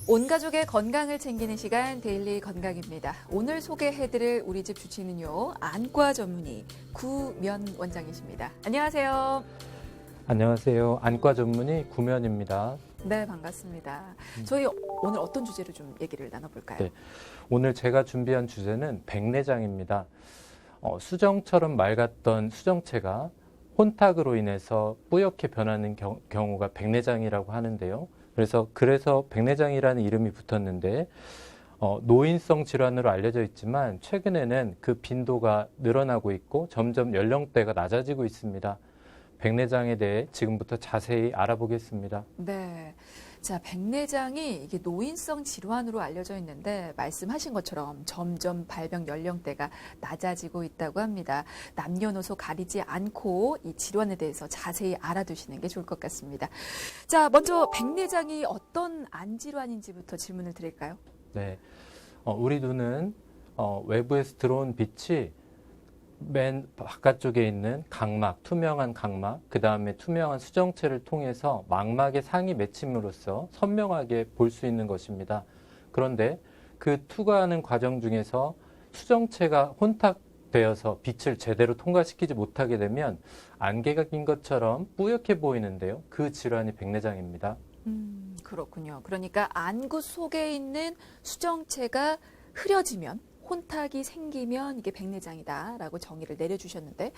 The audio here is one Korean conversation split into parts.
온 가족의 건강을 챙기는 시간 데일리 건강입니다. 오늘 소개해드릴 우리 집 주치는요, 안과 전문의 구면 원장이십니다. 안녕하세요. 안녕하세요. 안과 전문의 구면입니다. 네, 반갑습니다. 저희 오늘 어떤 주제로 좀 얘기를 나눠볼까요? 네, 오늘 제가 준비한 주제는 백내장입니다. 수정처럼 맑았던 수정체가 혼탁으로 인해서 뿌옇게 변하는 경우가 백내장이라고 하는데요. 그래서 백내장이라는 이름이 붙었는데 노인성 질환으로 알려져 있지만 최근에는 그 빈도가 늘어나고 있고 점점 연령대가 낮아지고 있습니다. 백내장에 대해 지금부터 자세히 알아보겠습니다. 네. 자, 백내장이 이게 노인성 질환으로 알려져 있는데 말씀하신 것처럼 점점 발병 연령대가 낮아지고 있다고 합니다. 남녀노소 가리지 않고 이 질환에 대해서 자세히 알아두시는 게 좋을 것 같습니다. 자, 먼저 백내장이 어떤 안 질환인지부터 질문을 드릴까요? 네, 우리 눈은 외부에서 들어온 빛이 맨 바깥쪽에 있는 각막, 투명한 각막, 그 다음에 투명한 수정체를 통해서 망막의 상이 맺힘으로써 선명하게 볼 수 있는 것입니다. 그런데 그 투과하는 과정 중에서 수정체가 혼탁되어서 빛을 제대로 통과시키지 못하게 되면 안개가 낀 것처럼 뿌옇게 보이는데요. 그 질환이 백내장입니다. 그렇군요. 그러니까 안구 속에 있는 수정체가 흐려지면 혼탁이 생기면 이게 백내장이다라고 정의를 내려주셨는데,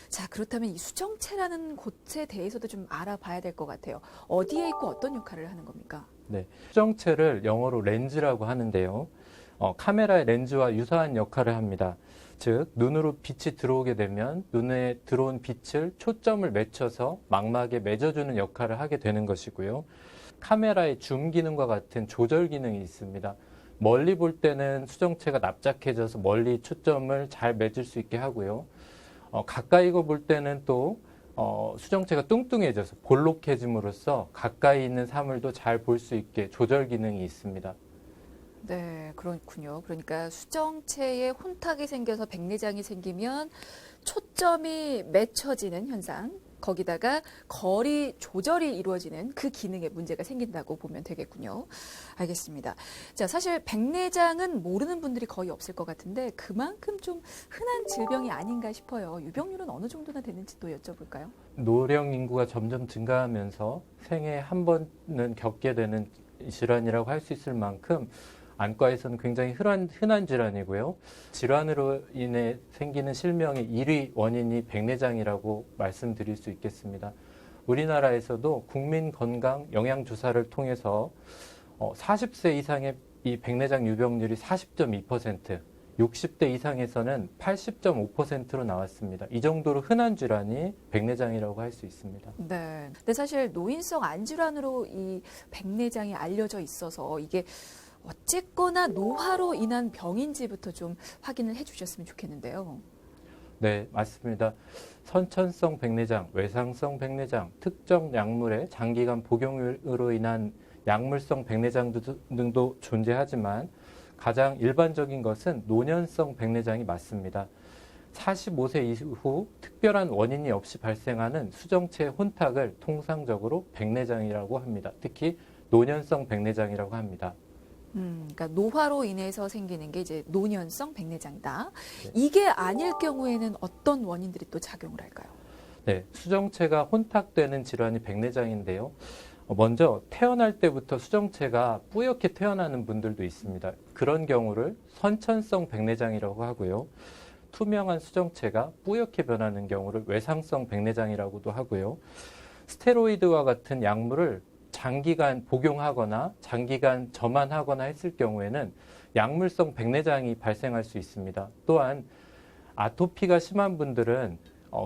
자, 그렇다면 이 수정체라는 곳에 대해서도 좀 알아봐야 될 것 같아요. 어디에 있고 어떤 역할을 하는 겁니까? 네, 수정체를 영어로 렌즈라고 하는데요. 카메라의 렌즈와 유사한 역할을 합니다. 즉, 눈으로 빛이 들어오게 되면 눈에 들어온 빛을 초점을 맺혀서 망막에 맺어주는 역할을 하게 되는 것이고요. 카메라의 줌 기능과 같은 조절 기능이 있습니다. 멀리 볼 때는 수정체가 납작해져서 멀리 초점을 잘 맺을 수 있게 하고요. 가까이 볼 때는 또 수정체가 뚱뚱해져서 볼록해짐으로써 가까이 있는 사물도 잘 볼 수 있게 조절 기능이 있습니다. 네, 그렇군요. 그러니까 수정체에 혼탁이 생겨서 백내장이 생기면 초점이 맺혀지는 현상, 거기다가 거리 조절이 이루어지는 그 기능에 문제가 생긴다고 보면 되겠군요. 알겠습니다. 자, 사실 백내장은 모르는 분들이 거의 없을 것 같은데 그만큼 좀 흔한 질병이 아닌가 싶어요. 유병률은 어느 정도나 되는지 또 여쭤볼까요? 노령 인구가 점점 증가하면서 생애에 한 번은 겪게 되는 질환이라고 할 수 있을 만큼 안과에서는 굉장히 흔한 질환이고요. 질환으로 인해 생기는 실명의 1위 원인이 백내장이라고 말씀드릴 수 있겠습니다. 우리나라에서도 국민건강 영양조사를 통해서 40세 이상의 이 백내장 유병률이 40.2%, 60대 이상에서는 80.5%로 나왔습니다. 이 정도로 흔한 질환이 백내장이라고 할 수 있습니다. 네. 근데 사실 노인성 안질환으로 이 백내장이 알려져 있어서 이게 어쨌거나 노화로 인한 병인지부터 좀 확인을 해주셨으면 좋겠는데요. 네, 맞습니다. 선천성 백내장, 외상성 백내장, 특정 약물의 장기간 복용으로 인한 약물성 백내장 등도 존재하지만 가장 일반적인 것은 노년성 백내장이 맞습니다. 45세 이후 특별한 원인이 없이 발생하는 수정체 혼탁을 통상적으로 백내장이라고 합니다. 특히 노년성 백내장이라고 합니다. 그러니까 노화로 인해서 생기는 게 이제 노년성 백내장이다. 네. 이게 아닐 경우에는 어떤 원인들이 또 작용을 할까요? 네, 수정체가 혼탁되는 질환이 백내장인데요. 먼저 태어날 때부터 수정체가 뿌옇게 태어나는 분들도 있습니다. 그런 경우를 선천성 백내장이라고 하고요. 투명한 수정체가 뿌옇게 변하는 경우를 외상성 백내장이라고도 하고요. 스테로이드와 같은 약물을 장기간 복용하거나 장기간 점안하거나 했을 경우에는 약물성 백내장이 발생할 수 있습니다. 또한 아토피가 심한 분들은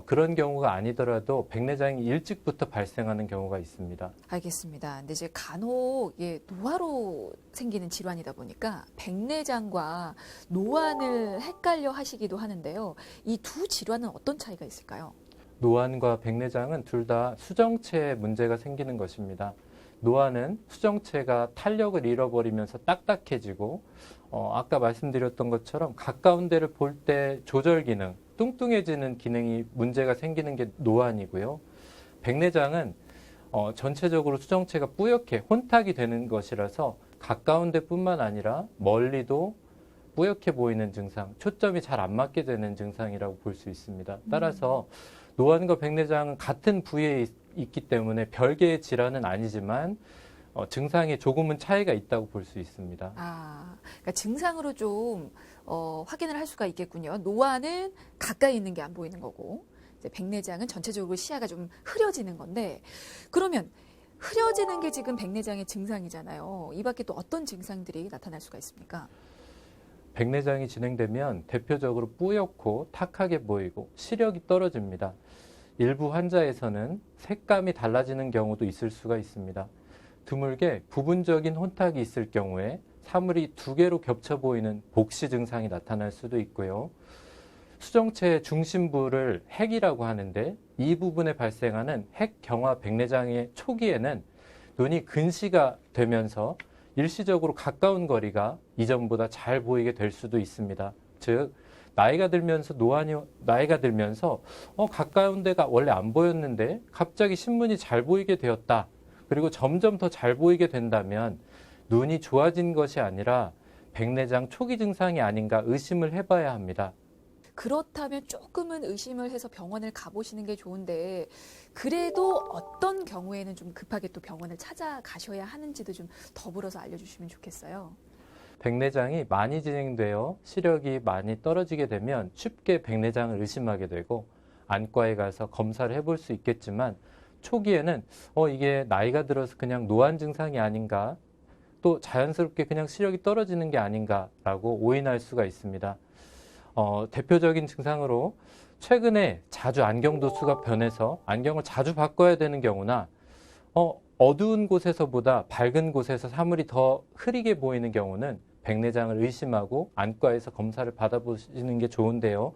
그런 경우가 아니더라도 백내장이 일찍부터 발생하는 경우가 있습니다. 알겠습니다. 근데 이제 간혹 노화로 생기는 질환이다 보니까 백내장과 노안을 헷갈려 하시기도 하는데요. 이 두 질환은 어떤 차이가 있을까요? 노안과 백내장은 둘 다 수정체에 문제가 생기는 것입니다. 노안은 수정체가 탄력을 잃어버리면서 딱딱해지고 아까 말씀드렸던 것처럼 가까운 데를 볼 때 조절 기능, 뚱뚱해지는 기능이 문제가 생기는 게 노안이고요. 백내장은 전체적으로 수정체가 뿌옇게 혼탁이 되는 것이라서 가까운 데뿐만 아니라 멀리도 뿌옇게 보이는 증상, 초점이 잘 안 맞게 되는 증상이라고 볼 수 있습니다. 따라서 노안과 백내장은 같은 부위에 있기 때문에 별개의 질환은 아니지만 증상에 조금은 차이가 있다고 볼 수 있습니다. 그러니까 증상으로 좀 확인을 할 수가 있겠군요. 노안은 가까이 있는 게 안 보이는 거고, 이제 백내장은 전체적으로 시야가 좀 흐려지는 건데, 그러면 흐려지는 게 지금 백내장의 증상이잖아요. 이 밖에 또 어떤 증상들이 나타날 수가 있습니까? 백내장이 진행되면 대표적으로 뿌옇고 탁하게 보이고 시력이 떨어집니다. 일부 환자에서는 색감이 달라지는 경우도 있을 수가 있습니다. 드물게 부분적인 혼탁이 있을 경우에 사물이 두 개로 겹쳐 보이는 복시 증상이 나타날 수도 있고요. 수정체의 중심부를 핵이라고 하는데 이 부분에 발생하는 핵경화 백내장의 초기에는 눈이 근시가 되면서 일시적으로 가까운 거리가 이전보다 잘 보이게 될 수도 있습니다. 즉 나이가 들면서 가까운 데가 원래 안 보였는데 갑자기 신문이 잘 보이게 되었다. 그리고 점점 더 잘 보이게 된다면 눈이 좋아진 것이 아니라 백내장 초기 증상이 아닌가 의심을 해봐야 합니다. 그렇다면 조금은 의심을 해서 병원을 가보시는 게 좋은데, 그래도 어떤 경우에는 좀 급하게 또 병원을 찾아가셔야 하는지도 좀 더불어서 알려주시면 좋겠어요. 백내장이 많이 진행되어 시력이 많이 떨어지게 되면 쉽게 백내장을 의심하게 되고 안과에 가서 검사를 해볼 수 있겠지만 초기에는 이게 나이가 들어서 그냥 노안 증상이 아닌가, 또 자연스럽게 그냥 시력이 떨어지는 게 아닌가라고 오인할 수가 있습니다. 대표적인 증상으로 최근에 자주 안경 도수가 변해서 안경을 자주 바꿔야 되는 경우나 어두운 곳에서보다 밝은 곳에서 사물이 더 흐리게 보이는 경우는 백내장을 의심하고 안과에서 검사를 받아보시는 게 좋은데요.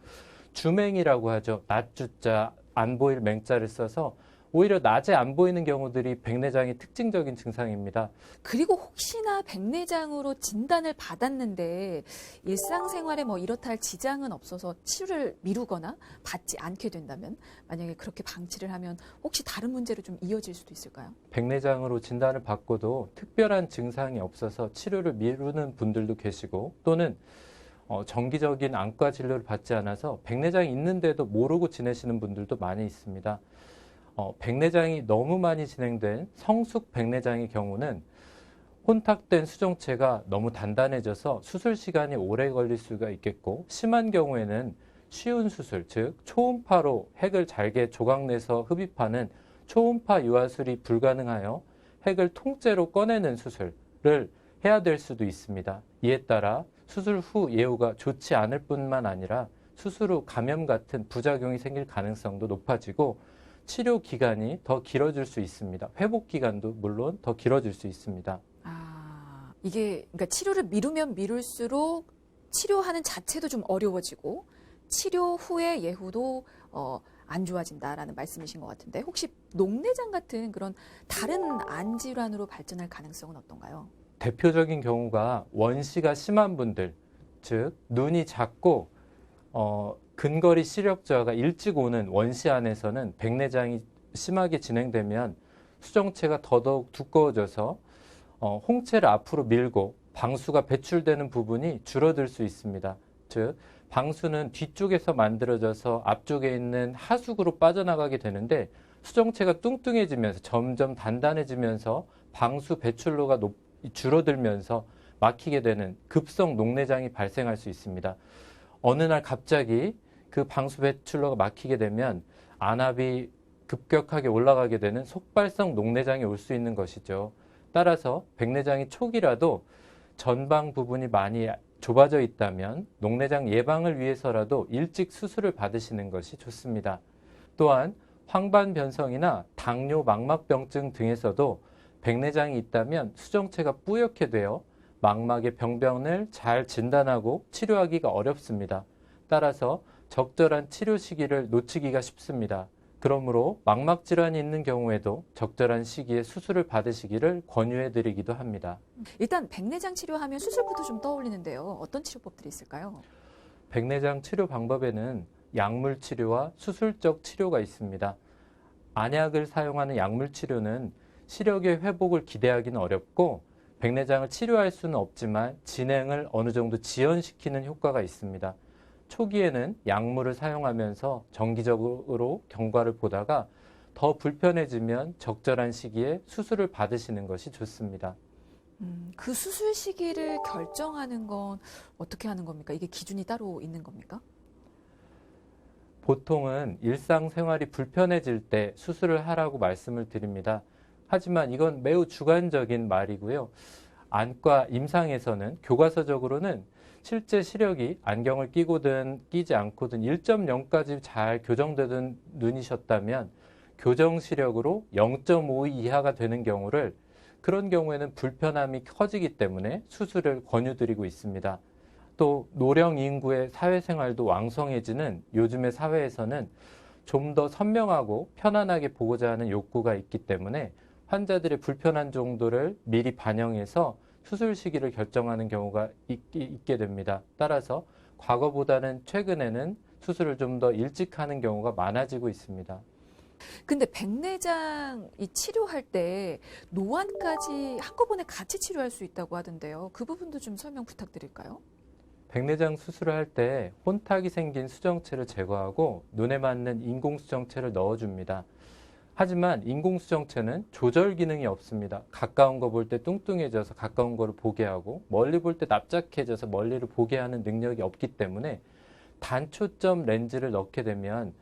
주맹이라고 하죠. 낮주자, 안 보일 맹자를 써서 오히려 낮에 안 보이는 경우들이 백내장의 특징적인 증상입니다. 그리고 혹시나 백내장으로 진단을 받았는데 일상생활에 뭐 이렇다 할 지장은 없어서 치료를 미루거나 받지 않게 된다면, 만약에 그렇게 방치를 하면 혹시 다른 문제로 좀 이어질 수도 있을까요? 백내장으로 진단을 받고도 특별한 증상이 없어서 치료를 미루는 분들도 계시고, 또는 정기적인 안과 진료를 받지 않아서 백내장이 있는데도 모르고 지내시는 분들도 많이 있습니다. 백내장이 너무 많이 진행된 성숙 백내장의 경우는 혼탁된 수정체가 너무 단단해져서 수술 시간이 오래 걸릴 수가 있겠고, 심한 경우에는 쉬운 수술, 즉 초음파로 핵을 잘게 조각내서 흡입하는 초음파 유화술이 불가능하여 핵을 통째로 꺼내는 수술을 해야 될 수도 있습니다. 이에 따라 수술 후 예후가 좋지 않을 뿐만 아니라 수술 후 감염 같은 부작용이 생길 가능성도 높아지고 치료 기간이 더 길어질 수 있습니다. 회복 기간도 물론 더 길어질 수 있습니다. 이게 그러니까 치료를 미루면 미룰수록 치료하는 자체도 좀 어려워지고 치료 후의 예후도 안 좋아진다라는 말씀이신 것 같은데, 혹시 녹내장 같은 그런 다른 안 질환으로 발전할 가능성은 어떤가요? 대표적인 경우가 원시가 심한 분들, 즉 눈이 작고 근거리 시력 저하가 일찍 오는 원시 안에서는 백내장이 심하게 진행되면 수정체가 더더욱 두꺼워져서 홍채를 앞으로 밀고 방수가 배출되는 부분이 줄어들 수 있습니다. 즉 방수는 뒤쪽에서 만들어져서 앞쪽에 있는 하숙으로 빠져나가게 되는데, 수정체가 뚱뚱해지면서 점점 단단해지면서 방수 배출로가 줄어들면서 막히게 되는 급성 녹내장이 발생할 수 있습니다. 어느 날 갑자기 그 방수 배출로가 막히게 되면 안압이 급격하게 올라가게 되는 속발성 녹내장이 올 수 있는 것이죠. 따라서 백내장이 초기라도 전방 부분이 많이 좁아져 있다면 녹내장 예방을 위해서라도 일찍 수술을 받으시는 것이 좋습니다. 또한 황반변성이나 당뇨 망막병증 등에서도 백내장이 있다면 수정체가 뿌옇게 되어 망막의 병변을 잘 진단하고 치료하기가 어렵습니다. 따라서 적절한 치료 시기를 놓치기가 쉽습니다. 그러므로 망막 질환이 있는 경우에도 적절한 시기에 수술을 받으시기를 권유해드리기도 합니다. 일단 백내장 치료하면 수술부터 좀 떠올리는데요. 어떤 치료법들이 있을까요? 백내장 치료 방법에는 약물 치료와 수술적 치료가 있습니다. 안약을 사용하는 약물 치료는 시력의 회복을 기대하기는 어렵고 백내장을 치료할 수는 없지만 진행을 어느 정도 지연시키는 효과가 있습니다. 초기에는 약물을 사용하면서 정기적으로 경과를 보다가 더 불편해지면 적절한 시기에 수술을 받으시는 것이 좋습니다. 그 수술 시기를 결정하는 건 어떻게 하는 겁니까? 이게 기준이 따로 있는 겁니까? 보통은 일상생활이 불편해질 때 수술을 하라고 말씀을 드립니다. 하지만 이건 매우 주관적인 말이고요. 안과 임상에서는 교과서적으로는 실제 시력이 안경을 끼고든 끼지 않고든 1.0까지 잘 교정되던 눈이셨다면 교정 시력으로 0.5 이하가 되는 경우를 그런 경우에는 불편함이 커지기 때문에 수술을 권유드리고 있습니다. 또 노령 인구의 사회생활도 왕성해지는 요즘의 사회에서는 좀 더 선명하고 편안하게 보고자 하는 욕구가 있기 때문에 환자들의 불편한 정도를 미리 반영해서 수술 시기를 결정하는 경우가 있게 됩니다. 따라서 과거보다는 최근에는 수술을 좀 더 일찍 하는 경우가 많아지고 있습니다. 근데 백내장 이 치료할 때 노안까지 한꺼번에 같이 치료할 수 있다고 하던데요. 그 부분도 좀 설명 부탁드릴까요? 백내장 수술을 할 때 혼탁이 생긴 수정체를 제거하고 눈에 맞는 인공수정체를 넣어줍니다. 하지만 인공수정체는 조절 기능이 없습니다. 가까운 거 볼 때 뚱뚱해져서 가까운 거를 보게 하고 멀리 볼 때 납작해져서 멀리를 보게 하는 능력이 없기 때문에 단초점 렌즈를 넣게 되면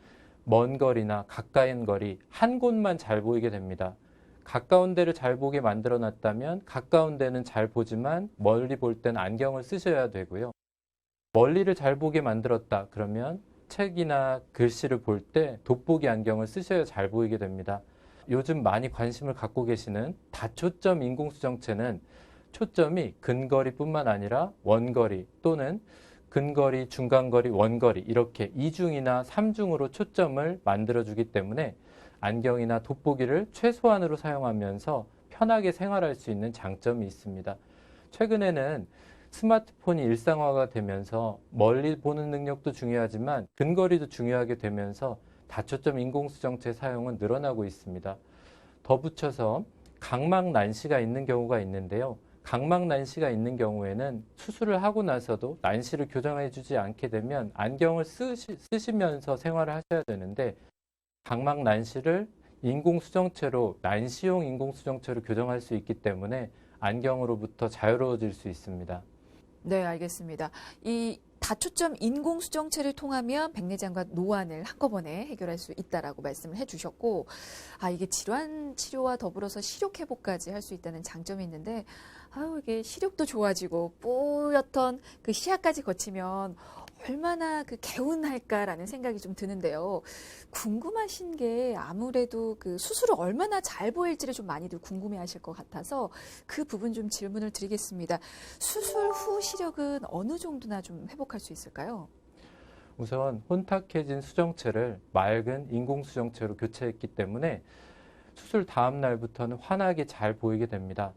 먼 거리나 가까운 거리 한 곳만 잘 보이게 됩니다. 가까운 데를 잘 보게 만들어 놨다면 가까운 데는 잘 보지만 멀리 볼 때는 안경을 쓰셔야 되고요. 멀리를 잘 보게 만들었다 그러면 책이나 글씨를 볼 때 돋보기 안경을 쓰셔야 잘 보이게 됩니다. 요즘 많이 관심을 갖고 계시는 다초점 인공수정체는 초점이 근거리뿐만 아니라 원거리 또는 근거리, 중간거리, 원거리 이렇게 2중이나 3중으로 초점을 만들어주기 때문에 안경이나 돋보기를 최소한으로 사용하면서 편하게 생활할 수 있는 장점이 있습니다. 최근에는 스마트폰이 일상화가 되면서 멀리 보는 능력도 중요하지만 근거리도 중요하게 되면서 다초점 인공수정체 사용은 늘어나고 있습니다. 덧붙여서 각막 난시가 있는 경우가 있는데요. 각막 난시가 있는 경우에는 수술을 하고 나서도 난시를 교정해 주지 않게 되면 안경을 쓰시면서 생활을 하셔야 되는데 각막 난시를 인공수정체로 난시용 인공수정체로 교정할 수 있기 때문에 안경으로부터 자유로워질 수 있습니다. 네, 알겠습니다. 이 다초점 인공수정체를 통하면 백내장과 노안을 한꺼번에 해결할 수 있다라고 말씀을 해주셨고, 이게 질환 치료와 더불어서 시력 회복까지 할 수 있다는 장점이 있는데, 이게 시력도 좋아지고 뿌옇던 그 시야까지 거치면 얼마나 그 개운할까라는 생각이 좀 드는데요. 궁금하신 게 아무래도 그 수술을 얼마나 잘 보일지를 좀 많이들 궁금해하실 것 같아서 그 부분 좀 질문을 드리겠습니다. 수술 후 시력은 어느 정도나 좀 회복할 수 있을까요? 우선 혼탁해진 수정체를 맑은 인공수정체로 교체했기 때문에 수술 다음 날부터는 환하게 잘 보이게 됩니다.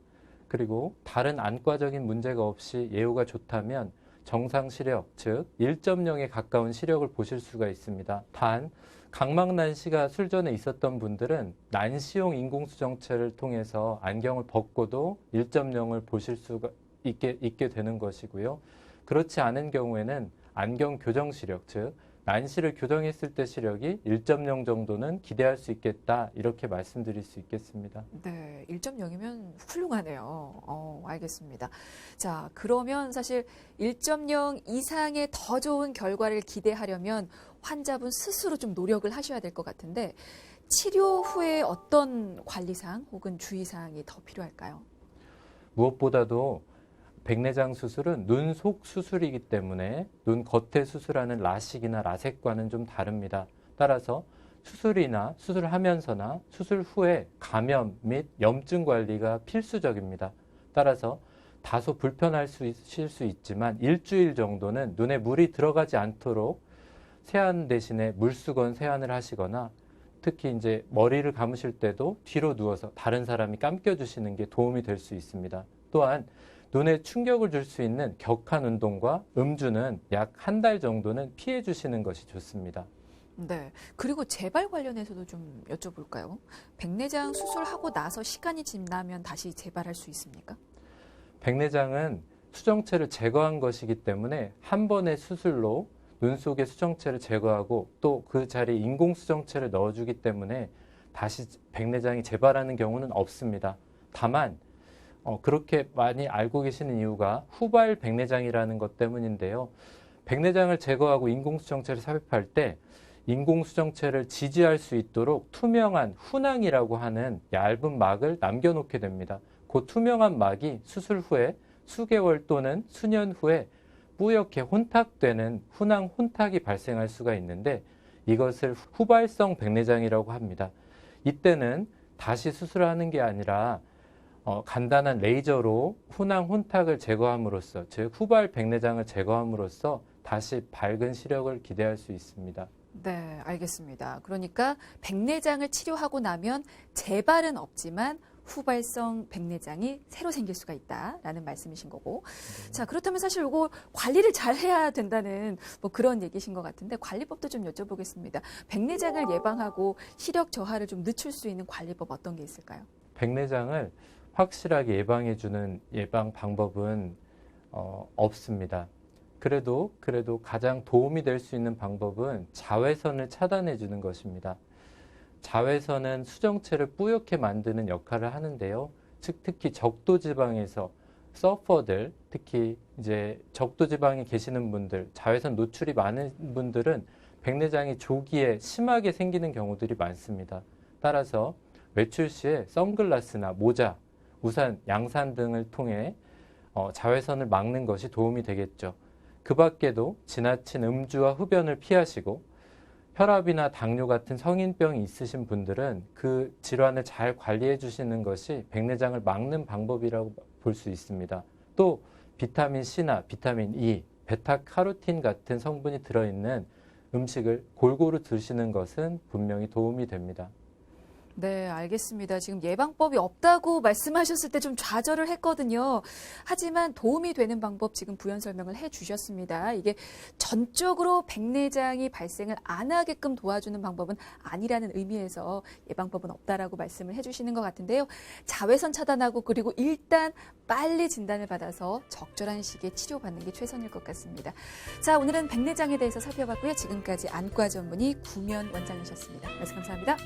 그리고 다른 안과적인 문제가 없이 예후가 좋다면 정상 시력, 즉 1.0에 가까운 시력을 보실 수가 있습니다. 단 각막 난시가 술전에 있었던 분들은 난시용 인공수정체를 통해서 안경을 벗고도 1.0을 보실 수가 있게 되는 것이고요. 그렇지 않은 경우에는 안경 교정 시력, 즉 난시를 교정했을 때 시력이 1.0 정도는 기대할 수 있겠다 이렇게 말씀드릴 수 있겠습니다. 네, 1.0이면 훌륭하네요. 알겠습니다. 자, 그러면 사실 1.0 이상의 더 좋은 결과를 기대하려면 환자분 스스로 좀 노력을 하셔야 될 것 같은데 치료 후에 어떤 관리사항 혹은 주의사항이 더 필요할까요? 무엇보다도 백내장 수술은 눈 속 수술이기 때문에 눈 겉에 수술하는 라식이나 라섹과는 좀 다릅니다. 따라서 수술이나 수술하면서나 수술 후에 감염 및 염증 관리가 필수적입니다. 따라서 다소 불편하실 수 있지만 일주일 정도는 눈에 물이 들어가지 않도록 세안 대신에 물수건 세안을 하시거나 특히 이제 머리를 감으실 때도 뒤로 누워서 다른 사람이 감겨주시는 게 도움이 될 수 있습니다. 또한 눈에 충격을 줄 수 있는 격한 운동과 음주는 약 한 달 정도는 피해 주시는 것이 좋습니다. 네. 그리고 재발 관련해서도 좀 여쭤볼까요? 백내장 수술하고 나서 시간이 지나면 다시 재발할 수 있습니까? 백내장은 수정체를 제거한 것이기 때문에 한 번의 수술로 눈 속의 수정체를 제거하고 또 그 자리에 인공 수정체를 넣어주기 때문에 다시 백내장이 재발하는 경우는 없습니다. 다만 그렇게 많이 알고 계시는 이유가 후발 백내장이라는 것 때문인데요. 백내장을 제거하고 인공 수정체를 삽입할 때 인공 수정체를 지지할 수 있도록 투명한 훈항이라고 하는 얇은 막을 남겨놓게 됩니다. 그 투명한 막이 수술 후에 수개월 또는 수년 후에 뿌옇게 혼탁되는 훈항 혼탁이 발생할 수가 있는데 이것을 후발성 백내장이라고 합니다. 이때는 다시 수술하는 게 아니라 간단한 레이저로 훈항 혼탁을 제거함으로써 즉 후발 백내장을 제거함으로써 다시 밝은 시력을 기대할 수 있습니다. 네, 알겠습니다. 그러니까 백내장을 치료하고 나면 재발은 없지만 후발성 백내장이 새로 생길 수가 있다라는 말씀이신 거고. 자, 그렇다면 사실 이거 관리를 잘 해야 된다는 뭐 그런 얘기신 것 같은데 관리법도 좀 여쭤보겠습니다. 백내장을 예방하고 시력 저하를 좀 늦출 수 있는 관리법 어떤 게 있을까요? 백내장을 확실하게 예방해주는 예방 방법은 없습니다. 그래도 가장 도움이 될 수 있는 방법은 자외선을 차단해 주는 것입니다. 자외선은 수정체를 뿌옇게 만드는 역할을 하는데요. 특히 적도 지방에서 서퍼들, 특히 이제 적도 지방에 계시는 분들, 자외선 노출이 많은 분들은 백내장이 조기에 심하게 생기는 경우들이 많습니다. 따라서 외출 시에 선글라스나 모자, 우산, 양산 등을 통해 자외선을 막는 것이 도움이 되겠죠. 그 밖에도 지나친 음주와 흡연을 피하시고 혈압이나 당뇨 같은 성인병이 있으신 분들은 그 질환을 잘 관리해 주시는 것이 백내장을 막는 방법이라고 볼 수 있습니다. 또 비타민 C나 비타민 E, 베타카로틴 같은 성분이 들어있는 음식을 골고루 드시는 것은 분명히 도움이 됩니다. 네, 알겠습니다. 지금 예방법이 없다고 말씀하셨을 때 좀 좌절을 했거든요. 하지만 도움이 되는 방법 지금 부연 설명을 해 주셨습니다. 이게 전적으로 백내장이 발생을 안 하게끔 도와주는 방법은 아니라는 의미에서 예방법은 없다라고 말씀을 해 주시는 것 같은데요. 자외선 차단하고 그리고 일단 빨리 진단을 받아서 적절한 시기에 치료받는 게 최선일 것 같습니다. 자, 오늘은 백내장에 대해서 살펴봤고요. 지금까지 안과 전문의 구면 원장이셨습니다. 말씀 감사합니다.